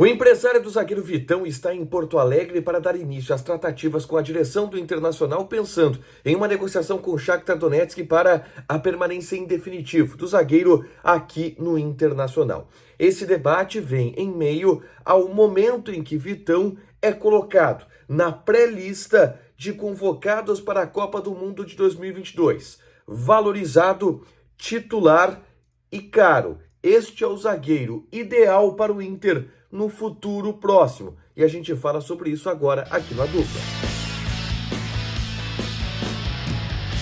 O empresário do zagueiro Vitão está em Porto Alegre para dar início às tratativas com a direção do Internacional, pensando em uma negociação com o Shakhtar Donetsk para a permanência em definitivo do zagueiro aqui no Internacional. Esse debate vem em meio ao momento em que Vitão é colocado na pré-lista de convocados para a Copa do Mundo de 2022. Valorizado, titular e caro. Este é o zagueiro ideal para o Inter no futuro próximo. E a gente fala sobre isso agora aqui na Dupla.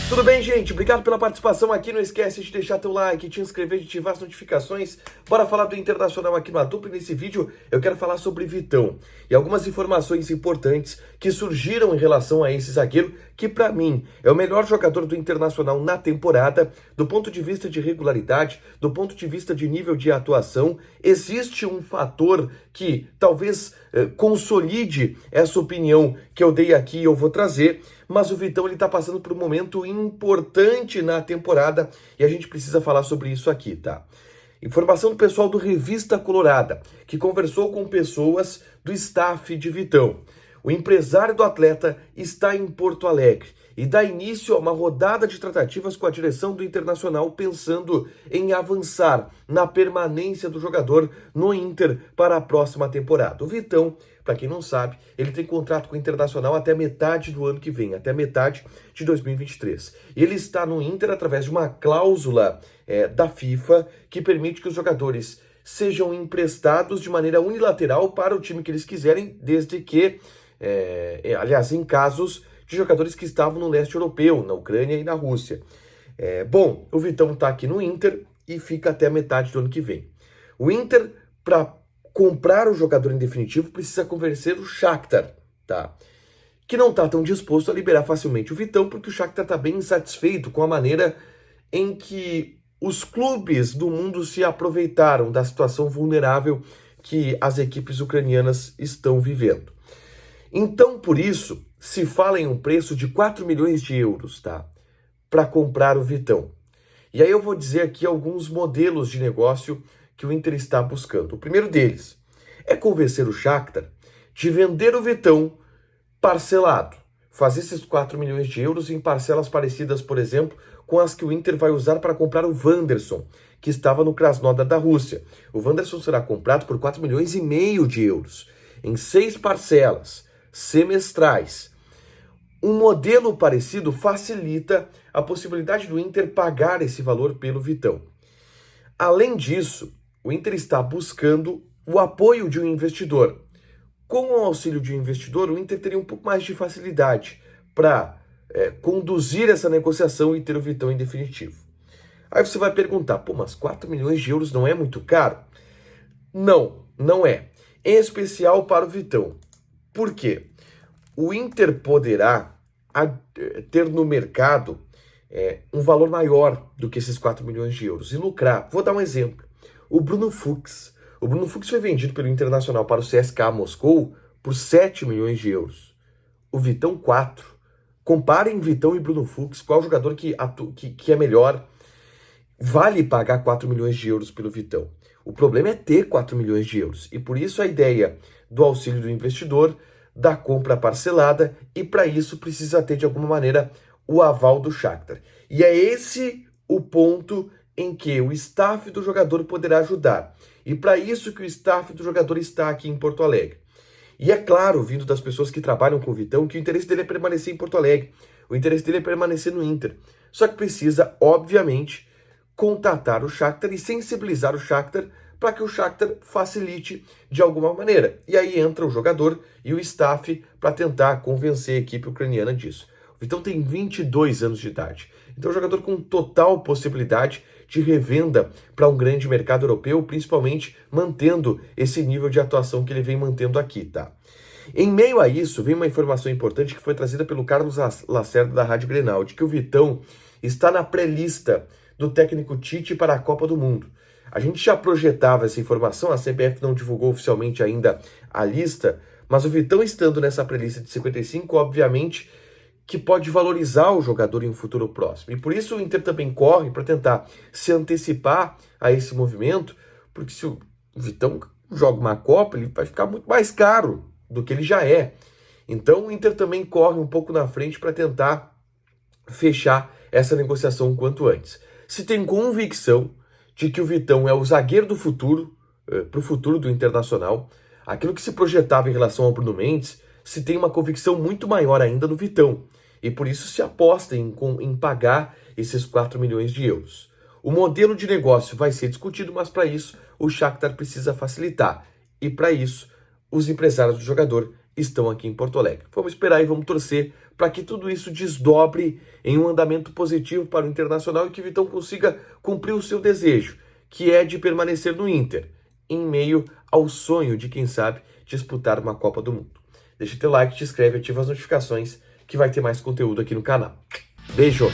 Tudo bem, gente? Obrigado pela participação aqui. Não esquece de deixar teu like, te inscrever, de ativar as notificações. Bora falar do Internacional aqui na Dupla. E nesse vídeo eu quero falar sobre Vitão e algumas informações importantes que surgiram em relação a esse zagueiro, que para mim é o melhor jogador do Internacional na temporada, do ponto de vista de regularidade, do ponto de vista de nível de atuação. Existe um fator que talvez consolide essa opinião que eu dei aqui e eu vou trazer, mas o Vitão ele está passando por um momento importante na temporada e a gente precisa falar sobre isso aqui, tá? Informação do pessoal do Revista Colorada, que conversou com pessoas do staff de Vitão. O empresário do atleta está em Porto Alegre e dá início a uma rodada de tratativas com a direção do Internacional, pensando em avançar na permanência do jogador no Inter para a próxima temporada. O Vitão, para quem não sabe, ele tem contrato com o Internacional até metade do ano que vem, até metade de 2023. E ele está no Inter através de uma cláusula da FIFA que permite que os jogadores sejam emprestados de maneira unilateral para o time que eles quiserem, desde que, aliás, em casos de jogadores que estavam no leste europeu, na Ucrânia e na Rússia. Bom, o Vitão está aqui no Inter e fica até a metade do ano que vem. O Inter, para comprar o jogador em definitivo, precisa convencer o Shakhtar, tá? Que não está tão disposto a liberar facilmente o Vitão, porque o Shakhtar está bem insatisfeito com a maneira em que os clubes do mundo se aproveitaram da situação vulnerável que as equipes ucranianas estão vivendo. Então, por isso, se fala em um preço de 4 milhões de euros, tá? Para comprar o Vitão. E aí eu vou dizer aqui alguns modelos de negócio que o Inter está buscando. O primeiro deles é convencer o Shakhtar de vender o Vitão parcelado. Fazer esses 4 milhões de euros em parcelas parecidas, por exemplo, com as que o Inter vai usar para comprar o Wanderson, que estava no Krasnodar da Rússia. O Wanderson será comprado por 4 milhões e meio de euros, em 6 parcelas semestrais. Um modelo parecido facilita a possibilidade do Inter pagar esse valor pelo Vitão. Além disso, o Inter está buscando o apoio de um investidor. Com o auxílio de um investidor, o Inter teria um pouco mais de facilidade para conduzir essa negociação e ter o Vitão em definitivo. Aí você vai perguntar, mas 4 milhões de euros não é muito caro? Não, não é. Em especial para o Vitão. Por quê? O Inter poderá ter no mercado um valor maior do que esses 4 milhões de euros e lucrar. Vou dar um exemplo. O Bruno Fuchs. O Bruno Fuchs foi vendido pelo Internacional para o CSKA Moscou por 7 milhões de euros. O Vitão, 4. Comparem Vitão e Bruno Fuchs. Qual jogador que é melhor? Vale pagar 4 milhões de euros pelo Vitão. O problema é ter 4 milhões de euros. E por isso a ideia do auxílio do investidor, da compra parcelada, e para isso precisa ter de alguma maneira o aval do Shakhtar. E é esse o ponto em que o staff do jogador poderá ajudar. E para isso que o staff do jogador está aqui em Porto Alegre. E é claro, vindo das pessoas que trabalham com o Vitão, que o interesse dele é permanecer em Porto Alegre. O interesse dele é permanecer no Inter. Só que precisa, obviamente, contatar o Shakhtar e sensibilizar o Shakhtar para que o Shakhtar facilite de alguma maneira. E aí entra o jogador e o staff para tentar convencer a equipe ucraniana disso. O Vitão tem 22 anos de idade. Então é um jogador com total possibilidade de revenda para um grande mercado europeu, principalmente mantendo esse nível de atuação que ele vem mantendo aqui, tá? Em meio a isso, vem uma informação importante que foi trazida pelo Carlos Lacerda da Rádio Grenal, de que o Vitão está na pré-lista do técnico Tite para a Copa do Mundo. A gente já projetava essa informação, a CBF não divulgou oficialmente ainda a lista, mas o Vitão estando nessa pré-lista de 55, obviamente, que pode valorizar o jogador em um futuro próximo. E por isso o Inter também corre para tentar se antecipar a esse movimento, porque se o Vitão joga uma Copa, ele vai ficar muito mais caro do que ele já é. Então o Inter também corre um pouco na frente para tentar fechar essa negociação o quanto antes. Se tem convicção de que o Vitão é o zagueiro do futuro, para o futuro do Internacional, aquilo que se projetava em relação ao Bruno Mendes, se tem uma convicção muito maior ainda no Vitão. E por isso se aposta em pagar esses 4 milhões de euros. O modelo de negócio vai ser discutido, mas para isso o Shakhtar precisa facilitar. E para isso, os empresários do jogador estão aqui em Porto Alegre. Vamos esperar e vamos torcer para que tudo isso desdobre em um andamento positivo para o Internacional e que o Vitão consiga cumprir o seu desejo, que é de permanecer no Inter, em meio ao sonho de, quem sabe, disputar uma Copa do Mundo. Deixa teu like, te inscreve, ativa as notificações, que vai ter mais conteúdo aqui no canal. Beijo!